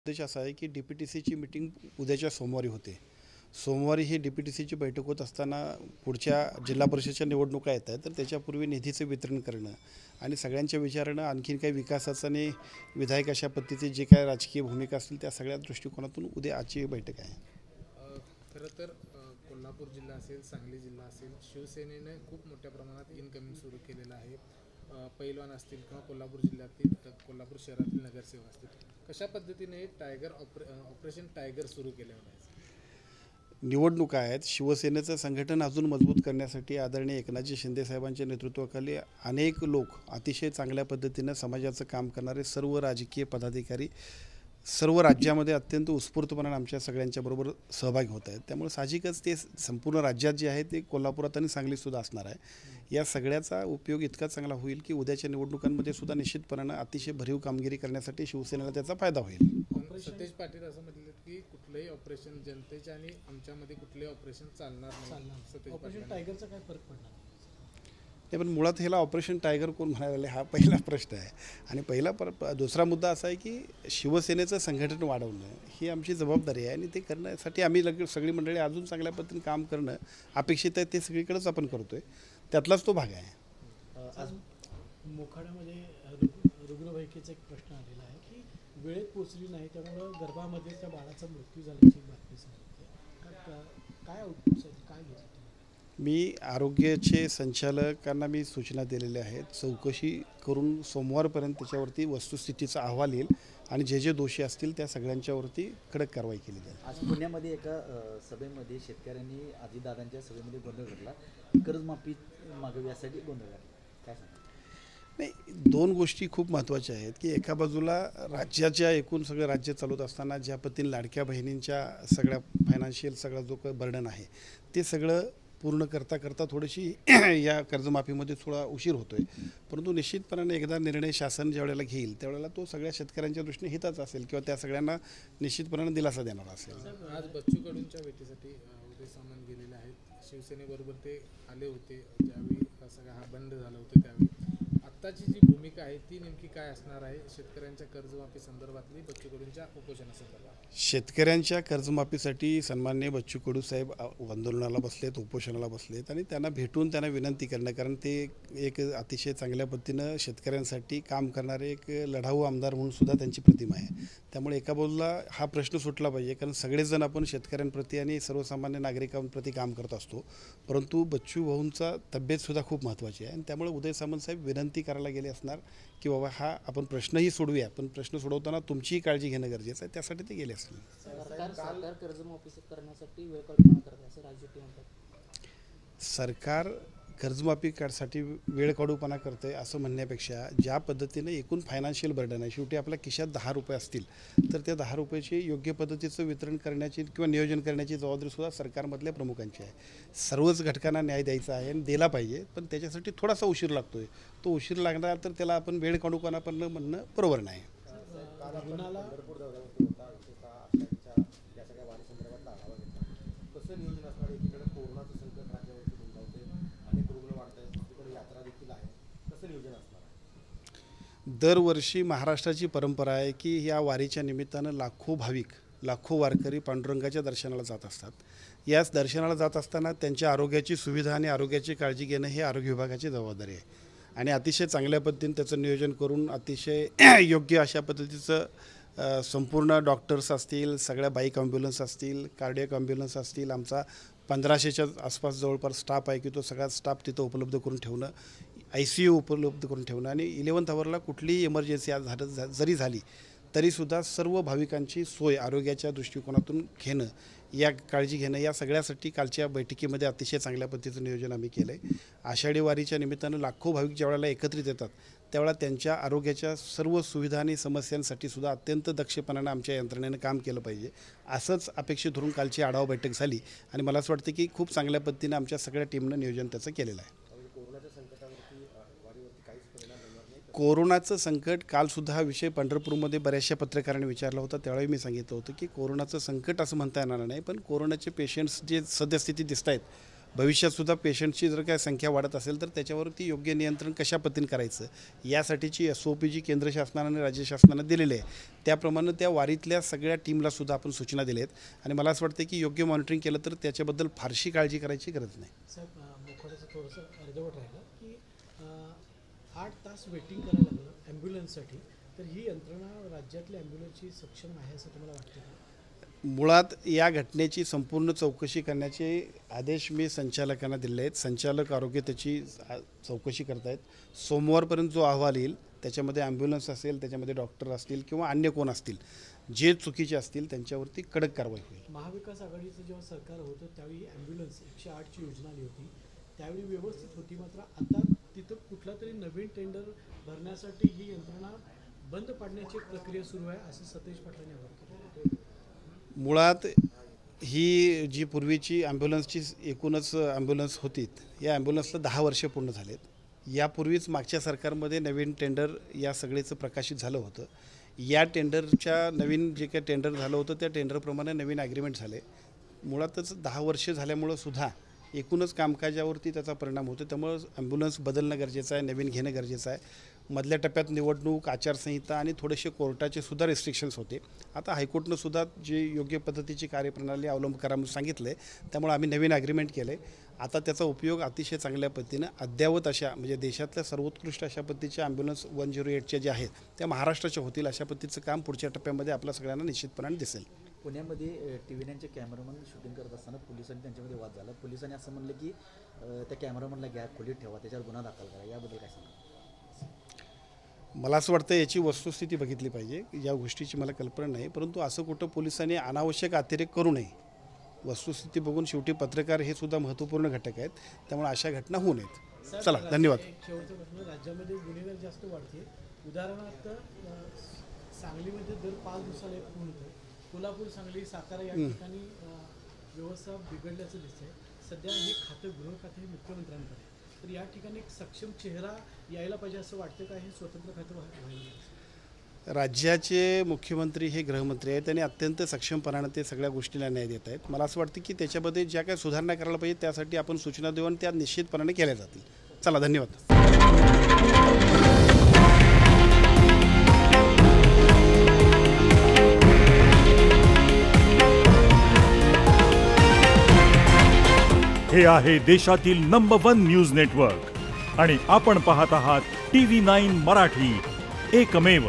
उद्देश असा आहे की DPTCची मीटिंग उद्याच्या सोमवारी होते. सोमवारी ही DPTCची बैठक होत असताना पुढच्या जिल्हा परिषदेच्या निवडणुका येत आहेत, तर त्याच्यापूर्वी निधीचे वितरण करणं आणि सगळ्यांच्या विचारानं आणखीन काही विकासाचं आणि विधायक अशा पद्धतीची जी काय राजकीय भूमिका असतील त्या सगळ्या दृष्टिकोनातून उद्या आजची बैठक आहे. खरं तर कोल्हापूर जिल्हा असेल, सांगली जिल्हा असेल, शिवसेनेने खूप मोठ्या प्रमाणात इनकमिंग सुरू केलेलं आहे. पैलवान असतील किंवा कोल्हापूर जिल्ह्यातील कोल्हापूर शहरातील नगरसेवक असतील, कशा पद्धतीने ऑपरेशन टायगर सुरू केले आहे? निवडणुका आहेत. शिवसेनेचं संघटन अजून मजबूत करण्यासाठी आदरणीय एकनाथजी शिंदे साहेबांच्या नेतृत्वाखाली अनेक लोक अतिशय चांगल्या पद्धतीनं समाजाचं काम करणारे सर्व राजकीय पदाधिकारी सर्व राज्यामध्ये अत्यंत उत्स्फूर्तपणे आमच्या सगळ्यांच्या बरोबर सहभागी होत आहेत. त्यामुळे साहजिकच ते संपूर्ण राज्यात जे आहे ते कोल्हापुरात आणि सांगलीतसुद्धा असणार आहे. या सगळ्याचा उपयोग इतका चांगला होईल की उद्याच्या निवडणुकांमध्ये सुद्धा निश्चितपणानं अतिशय भरीव कामगिरी करण्यासाठी शिवसेनेला त्याचा फायदा होईल. सतेज पाटील असं म्हटलं की कुठलंही ऑपरेशन जनतेच्या आणि आमच्यामध्ये कुठलंही ऑपरेशन चालणार नाही. ऑपरेशन टायगरचा काय फरक पडणार नाही, पण मुळात ह्याला ऑपरेशन टायगर कोण म्हणायला हा पहिला प्रश्न आहे. आणि दुसरा मुद्दा असा आहे की शिवसेनेचं संघटन वाढवणं ही आमची जबाबदारी आहे आणि ते करण्यासाठी आम्ही सगळी मंडळी अजून चांगल्या पद्धतीने काम करणं अपेक्षित आहे. ते सगळीकडेच आपण करतोय, त्यातलाच तो भाग आहे. आज मोखाड्यामध्ये रुग्णवाहिकेचा एक प्रश्न आलेला आहे की वेळेत पोचली नाही, त्यामुळं गर्भामध्ये त्या बाळाचा मृत्यू झाल्याची बातमी सांगितली. काय आउटपुट्स आहेत, काय घेतलं? मी आरोग्याचे संचालकांना सूचना दिलेल्या आहेत. चौकशी करून सोमवारपर्यंत त्याच्यावरती वस्तुस्थितीचा अहवाल येईल आणि जे जे दोषी असतील त्या सगळ्यांच्यावरती कडक कारवाई केली जाईल. आज पुण्यामध्ये एका सभेमध्ये शेतकऱ्यांनी अजितदादांच्या सभेमध्ये गोंधळ घडला, कर्जमाफी मागावी यासाठी गोंधळ घडला, काय सांगा? नाही, दोन गोष्टी खूप महत्त्वाच्या आहेत की एका बाजूला राज्याच्या एकूण सगळं राज्य चालवत असताना ज्या पद्धतीने लाडक्या बहिणींच्या सगळ्या फायनान्शियल सगळा जो काही बर्डन आहे ते सगळं पूर्ण करता थोडीशी या कर्जमाफीमध्ये थोडा उशीर होतो आहे. परंतु निश्चितपणाने एकदा निर्णय शासन ज्या वेळेला घेईल त्यावेळेला तो सगळ्या शेतकऱ्यांच्या दृष्टीने हिताचा असेल किंवा त्या सगळ्यांना निश्चितपणाने दिलासा देणारा असेल. आज बच्चू कडूंच्या भेटीसाठी उदय सामंत गेलेले आहेत. शिवसेनेबरोबर ते आले होते ज्यावेळी सगळा हा बंद झाला होता. त्यावेळी आत्ताची जी भूमिका आहे ती नेमकी काय असणार आहे शेतकऱ्यांच्या कर्जमाफी संदर्भातली बच्चू कडूंच्या उपोषणासंदर्भात? शेतकऱ्यांच्या कर्जमाफीसाठी सन्माननीय बच्चू कडू साहेब आंदोलनाला बसलेत, उपोषणाला बसलेत आणि त्यांना भेटून त्यांना विनंती करणं, कारण ते एक अतिशय चांगल्या पद्धतीनं शेतकऱ्यांसाठी काम करणारे एक लढाऊ आमदार म्हणून सुद्धा त्यांची प्रतिमा आहे. त्यामुळे एका बाजूला हा प्रश्न सुटला पाहिजे, कारण सगळेजण आपण शेतकऱ्यांप्रती आणि सर्वसामान्य नागरिकांप्रती काम करत असतो. परंतु बच्चू भाऊंचा तब्येतसुद्धा खूप महत्त्वाची आहे आणि त्यामुळे उदय सामंत साहेब विनंती करायला गेले असणार की बाबा हा आपण प्रश्नही सोडूया, पण प्रश्न सोडवताना तुमचीही काळजी घेणं गरजेचं आहे, त्यासाठी ते गेले असतील. सरकार कर्जमाफी करण्यासाठी वेळ काढून करते असं राजकीय म्हणतात. सरकार कर्जमाफीसाठी वेळ काढूपणा करते असं म्हणण्यापेक्षा ज्या पद्धतीने एकूण फायनान्शियल बर्डन आहे, शेवटी आपल्या खिशात 10 रुपये असतील तर त्या 10 रुपयाची योग्य पद्धतीचं वितरण करण्याची किंवा नियोजन करण्याची जबाबदारीसुद्धा सरकारमधल्या प्रमुखांची आहे. सर्वच घटकांना न्याय द्यायचा आहे आणि दिला पाहिजे, पण त्याच्यासाठी थोडासा उशीर लागतो आहे. तो उशीर लागणार तर त्याला आपण वेळ काढूपणा पण म्हणणं बरोबर नाही. दरवर्षी महाराष्ट्राची परंपरा आहे की या वारीच्या निमित्तानं लाखो भाविक, लाखो वारकरी पांडुरंगाच्या दर्शनाला जात असतात. याच दर्शनाला जात असताना त्यांच्या आरोग्याची सुविधा आणि आरोग्याची काळजी घेणं हे आरोग्य विभागाची जबाबदारी आहे आणि अतिशय चांगल्या पद्धतीने त्याचं नियोजन करून अतिशय योग्य अशा पद्धतीचं संपूर्ण डॉक्टर्स असतील, सगळ्या बाईक ॲम्ब्युलन्स असतील, कार्डियक ॲम्ब्युलन्स असतील, आमचा 1500च्या आसपास जवळपास स्टाफ आहे की तो सगळा स्टाफ तिथं उपलब्ध करून ठेवणं, ICU उपलब्ध करून ठेवणं आणि 11th आवरला कुठलीही इमर्जन्सी आज जरी झाली तरीसुद्धा सर्व भाविकांची सोय आरोग्याच्या दृष्टिकोनातून घेणं, या काळजी घेणं, या सगळ्यासाठी कालच्या बैठकीमध्ये अतिशय चांगल्या पद्धतीचं नियोजन आम्ही केलं आहे. आषाढी वारीच्या निमित्तानं लाखो भाविक ज्यावेळेला एकत्रित येतात त्यावेळेला त्यांच्या आरोग्याच्या सर्व सुविधा आणि समस्यांसाठी सुद्धा अत्यंत दक्षपणानं आमच्या यंत्रणेनं काम केलं पाहिजे असंच अपेक्षित धरून कालची आढावा बैठक झाली आणि मला असं वाटतं की खूप चांगल्या पद्धतीनं आमच्या सगळ्या टीमनं नियोजन त्याचं केलेलं आहे. कोरोनाचं संकट कालसुद्धा हा विषय पंढरपूरमध्ये बऱ्याचशा पत्रकारांनी विचारला होता. त्यावेळी मी सांगितलं होतं की कोरोनाचं संकट असं म्हणता येणार नाही, पण कोरोनाचे पेशंट्स जे सद्यस्थिती दिसत आहेत भविष्यातसुद्धा पेशंटची जर काय संख्या वाढत असेल तर त्याच्यावरती योग्य नियंत्रण कशा पद्धतीने करायचं यासाठीची SOP जी केंद्र शासनानं आणि राज्य शासनानं दिलेली आहे त्याप्रमाणे त्या वारीतल्या सगळ्या टीमलासुद्धा आपण सूचना दिल्या आहेत आणि मला असं वाटतं की योग्य मॉनिटरिंग केलं तर त्याच्याबद्दल फारशी काळजी करायची गरज नाही. साहेब मोखाड्याचं थोडंसं अर्धवट राहिलं की 8 तास वेटिंग करायला लागलं ॲम्ब्युलन्ससाठी, तर ही यंत्रणा राज्यातल्या ॲम्ब्युलन्सची सक्षम आहे असं तुम्हाला वाटतं का? मुळात या घटनेची संपूर्ण चौकशी करण्याचे आदेश मी संचालकांना दिले आहेत. संचालक आरोग्य त्याची चौकशी करत आहेत. सोमवारपर्यंत जो अहवाल येईल त्याच्यामध्ये ॲम्ब्युलन्स असेल, त्याच्यामध्ये डॉक्टर असतील किंवा अन्य कोण असतील जे चुकीचे असतील त्यांच्यावरती कडक कारवाई होईल. महाविकास आघाडीचं जेव्हा सरकार होतं त्यावेळी ॲम्ब्युलन्स 108ची योजना आली होती, त्यावेळी व्यवस्थित होती. मात्र आता तिथं कुठला तरी नवीन टेंडर भरण्यासाठी ही यंत्रणा बंद पाडण्याची प्रक्रिया सुरू आहे असं सतेज पाटलांनी आवाहन केलं. मुळात ही जी पूर्वीची ॲम्ब्युलन्सची एकूणच ॲम्ब्युलन्स होती या ॲम्ब्युलन्सला 10 वर्ष पूर्ण झालेत. यापूर्वीच मागच्या सरकारमध्ये नवीन टेंडर या सगळेचं प्रकाशित झालं होतं. या टेंडरच्या नवीन जे काही टेंडर झालं होतं त्या टेंडरप्रमाणे नवीन ॲग्रीमेंट झाले. मुळातच 10 वर्ष झाल्यामुळं सुद्धा एकूणच कामकाजावरती त्याचा परिणाम होतो. त्यामुळं ॲम्ब्युलन्स बदलणं गरजेचं आहे, नवीन घेणं गरजेचं आहे. मधल्या टप्प्यात निवडणूक आचारसंहिता आणि थोडेसे कोर्टाचे सुद्धा रेस्ट्रिक्शन्स होते. आता हायकोर्टनं सुद्धा जे योग्य पद्धतीची कार्यप्रणाली अवलंब करा म्हणून सांगितलं आहे त्यामुळे आम्ही नवीन ॲग्रीमेंट केलं आहे. आता त्याचा उपयोग अतिशय चांगल्या पद्धतीनं अद्ययावत अशा म्हणजे देशातल्या सर्वोत्कृष्ट अशा पद्धतीच्या ॲम्ब्युलन्स 108च्या ज्या आहेत त्या महाराष्ट्राच्या होतील अशा पद्धतीचं काम पुढच्या टप्प्यामध्ये आपल्या सगळ्यांना निश्चितपणाने दिसेल. पुण्यामध्ये TV9चे कॅमेरामन शूटिंग करत असताना पोलिसांनी त्यांच्यामध्ये वाद झाला. पोलिसांनी असं म्हणलं की त्या कॅमेरामनला घ्या, खोलीत ठेवा, त्याच्यावर गुन्हा दाखल करा. याबद्दल काय सांगा? मला असं वाटतं याची वस्तुस्थिती बघितली पाहिजे. या गोष्टीची मला कल्पना नाही, परंतु असं कुठं पोलिसांनी अनावश्यक अतिरेक करू नये. वस्तुस्थिती बघून शेवटी पत्रकार हे सुद्धा महत्त्वपूर्ण घटक आहेत, त्यामुळे अशा घटना होऊ नयेत. चला धन्यवाद. शेवटचा प्रश्न, राज्यामध्ये गुन्हेगार जास्त वाढते. उदाहरणार्थ सांगलीमध्ये दर 5 दिवसाला एक खून होतं. कोल्हापूर, सांगली, सातारा या ठिकाणी व्यवस्था बिघडल्याचं दिसतंय. सध्या हे खातं गृह खातं हे मुख्यमंत्र्यांकडे, तर या ठिकाणी एक सक्षम चेहरा यायला पाहिजे असं वाटतं का? हे स्वतंत्र खातं व्हायला? राज्याचे मुख्यमंत्री हे गृहमंत्री आहेत, त्यांनी अत्यंत सक्षमपणाने ते सगळ्या गोष्टीला न्याय देत आहेत. मला असं वाटतं की त्याच्यामध्ये ज्या काही सुधारणा करायला पाहिजे त्यासाठी आपण सूचना देऊ आणि त्या निश्चितपणाने केल्या जातील. चला धन्यवाद. हे आहे देशातील नंबर 1 न्यूज नेटवर्क आणि आपण पाहत आहात TV9 मराठी, एकमेव.